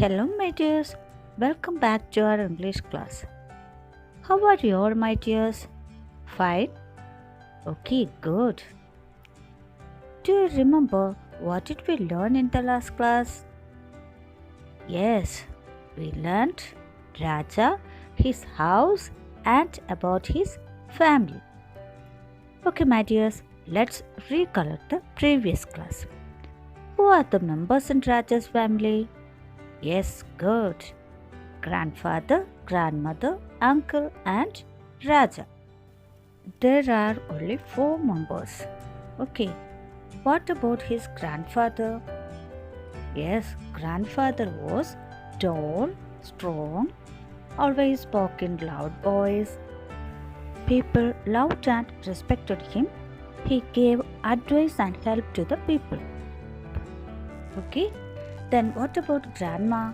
Hello, my dears. Welcome back to our English class. How are you all, my dears? Fine? Okay, good. Do you remember what did we learn in the last class? Yes, we learned Raja, his house, and about his family. Okay, my dears, let's recollect the previous class. Who are the members in Raja's family? Yes, good. Grandfather, grandmother, uncle, and Raja. There are only four members. Okay, what about his grandfather? Yes, grandfather was tall, strong, always spoke in loud voice. People loved and respected him. He gave advice and help to the people. Okay, then what about grandma?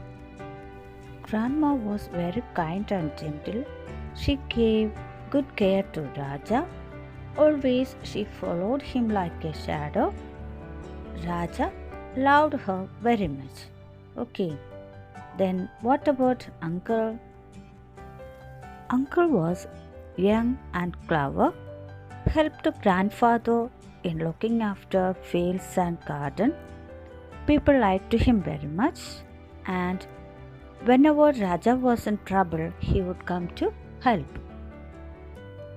Grandma was very kind and gentle. She gave good care to Raja. Always she followed him like a shadow. Raja loved her very much. Okay, then what about uncle? Uncle was young and clever, helped grandfather in looking after fields and garden. People liked him very much, and whenever Raja was in trouble, he would come to help.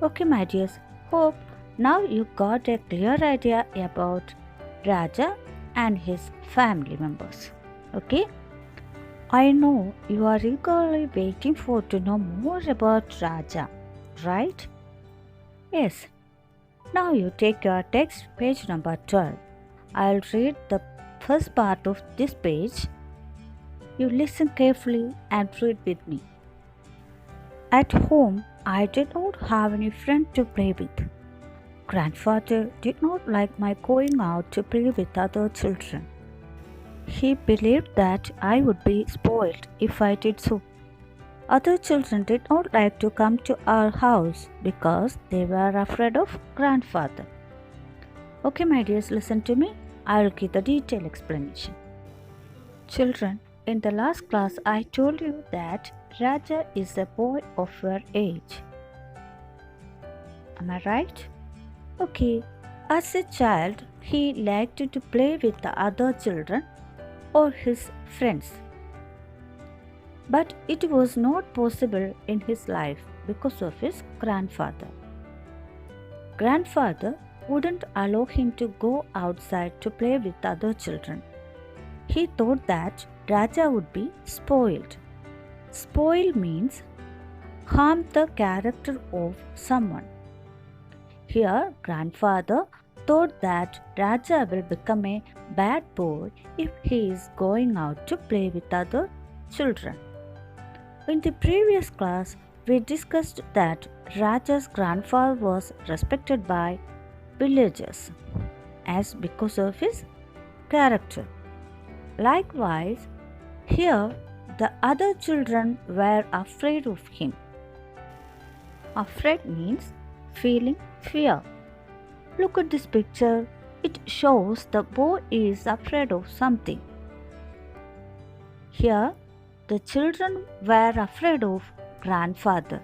Okay, my dears, hope now you got a clear idea about Raja and his family members. Okay? I know you are eagerly waiting for to know more about Raja, right? Yes. Now you take your text, page number 12. I'll read the first part of this page. You listen carefully and read with me. At home, I did not have any friend to play with. Grandfather did not like my going out to play with other children. He believed that I would be spoiled if I did so. Other children did not like to come to our house because they were afraid of grandfather. Okay, my dears, listen to me. I will give the detailed explanation. Children, in the last class, I told you that Raja is a boy of your age. Am I right? Okay, as a child, he liked to play with the other children or his friends. But it was not possible in his life because of his grandfather. Grandfather wouldn't allow him to go outside to play with other children. He thought that Raja would be spoiled. Spoil means harm the character of someone. Here, grandfather thought that Raja will become a bad boy if he is going out to play with other children. In the previous class, we discussed that Raja's grandfather was respected by villagers as because of his character. Likewise, here the other children were afraid of him. Afraid means feeling fear. Look at this picture. It shows the boy is afraid of something. Here, the children were afraid of grandfather.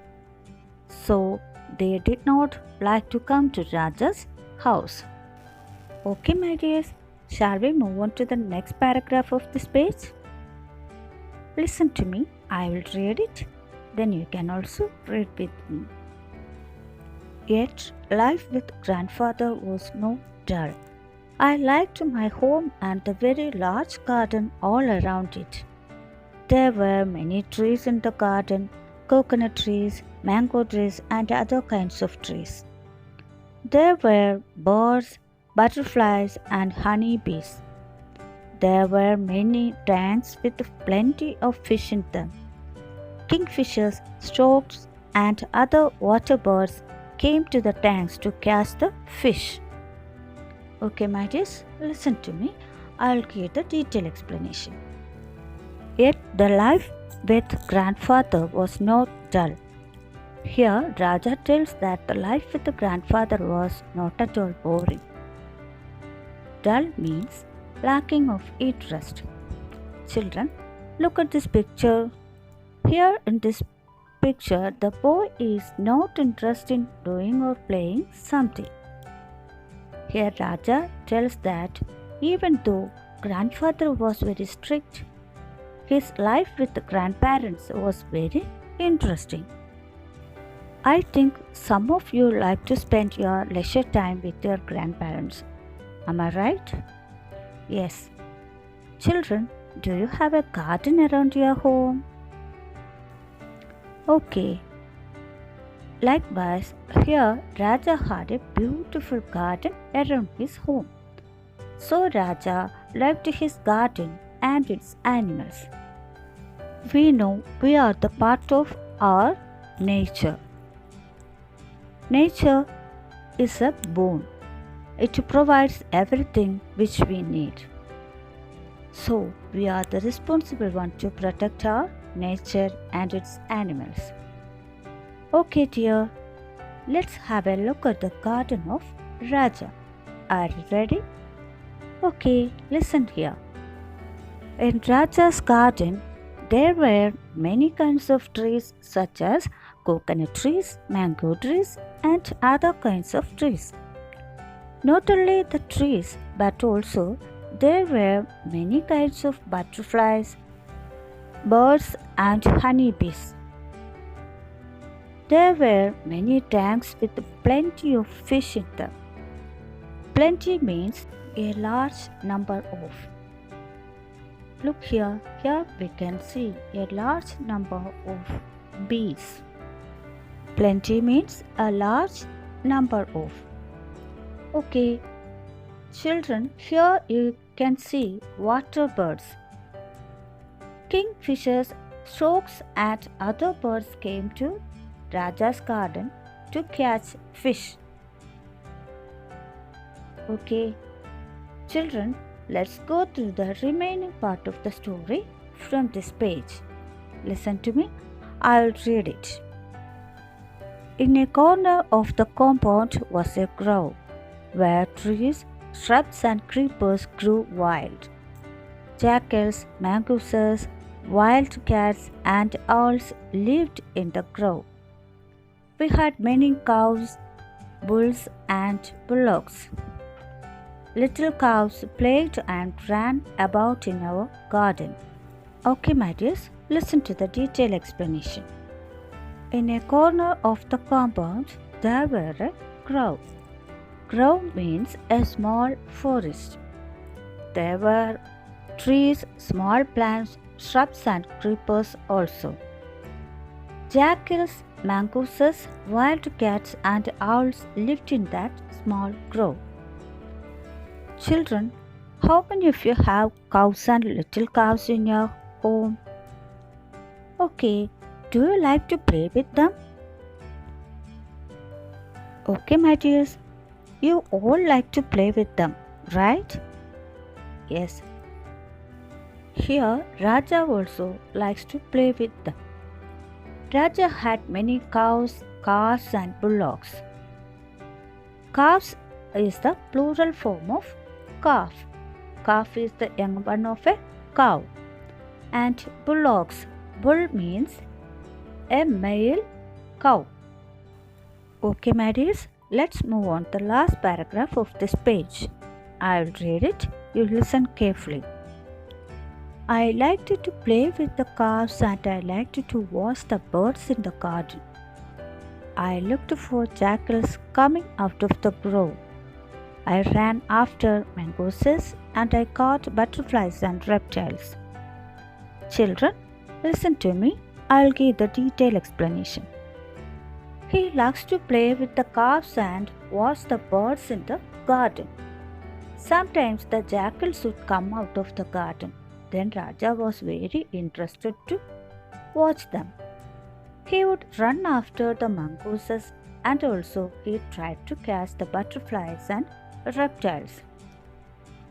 So, they did not like to come to Raja's house. Okay, my dears, shall we move on to the next paragraph of this page? Listen to me. I will read it. Then you can also read with me. Yet, life with grandfather was no dull. I liked my home and the very large garden all around it. There were many trees in the garden, coconut trees, mango trees, and other kinds of trees. There were birds, butterflies, and honey bees. There were many tanks with plenty of fish in them. Kingfishers, storks, and other water birds came to the tanks to catch the fish. Okay, my dears, listen to me. I'll give the detailed explanation. Yet the life with grandfather was not dull. Here, Raja tells that the life with the grandfather was not at all boring. Dull means lacking of interest. Children, Look at this picture. Here in this picture, the boy is not interested in doing or playing something. Here Raja tells that even though grandfather was very strict, his life with the grandparents was very interesting. I think some of you like to spend your leisure time with your grandparents. Am I right? Yes. Children, do you have a garden around your home? Okay. Likewise, here Raja had a beautiful garden around his home. So Raja loved his garden and its animals. We know we are the part of our nature. Nature is a boon. It provides everything which we need. So we are the responsible one to protect our nature and its animals. Okay dear, let's have a look at the garden of Raja. Are you ready? Okay, listen here. In Raja's garden, there were many kinds of trees such as coconut trees, mango trees, and other kinds of trees. Not only the trees, but also there were many kinds of butterflies, birds, and honeybees. There were many tanks with plenty of fish in them. Plenty means a large number of. Look here, we can see a large number of bees. Plenty means a large number of. Okay, children, here you can see water birds. Kingfishers, storks, and other birds came to Raja's garden to catch fish. Okay, children, let's go through the remaining part of the story from this page. Listen to me, I'll read it. In a corner of the compound was a grove where trees, shrubs, and creepers grew wild. Jackals, mongooses, wild cats, and owls lived in the grove. We had many cows, bulls, and bullocks. Little cows played and ran about in our garden. Okay, my dears, listen to the detailed explanation. In a corner of the compound, there were a grove. Grove means a small forest. There were trees, small plants, shrubs, and creepers also. Jackals, mongooses, wild cats, and owls lived in that small grove. Children, how many of you have cows and little cows in your home? Okay, do you like to play with them? Okay, my dears, you all like to play with them, right? Yes. Here, Raja also likes to play with them. Raja had many cows, calves, and bullocks. Calves is the plural form of calf. Calf is the young one of a cow. And bullocks, bull means a male cow. Okay, my dears, let's move on to the last paragraph of this page. I'll read it. You listen carefully. I liked to play with the calves and I liked to watch the birds in the garden. I looked for jackals coming out of the grove. I ran after mongooses and I caught butterflies and reptiles. Children, listen to me. I'll give the detailed explanation. He likes to play with the calves and watch the birds in the garden. Sometimes the jackals would come out of the garden. Then Raja was very interested to watch them. He would run after the mongooses and also he tried to catch the butterflies and reptiles.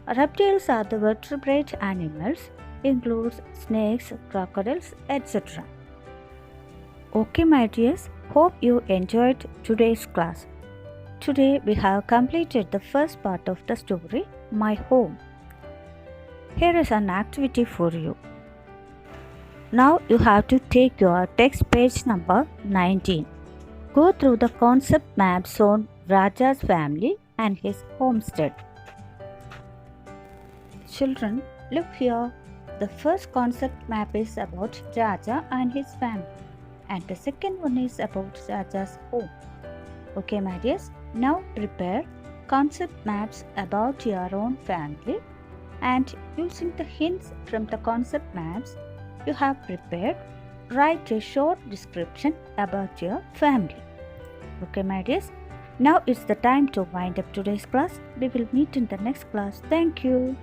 Reptiles are the vertebrate animals, includes snakes, crocodiles, etc. Okay, my dears, hope you enjoyed today's class. Today we have completed the first part of the story, My Home. Here is an activity for you. Now you have to take your text page number 19. Go through the concept maps on Raja's family and his homestead. Children, look here. The first concept map is about Raja and his family, and the second one is about Raja's home. Okay, my dears, now prepare concept maps about your own family, and using the hints from the concept maps you have prepared, write a short description about your family. Okay, my dears, now it's the time to wind up today's class. We will meet in the next class. Thank you.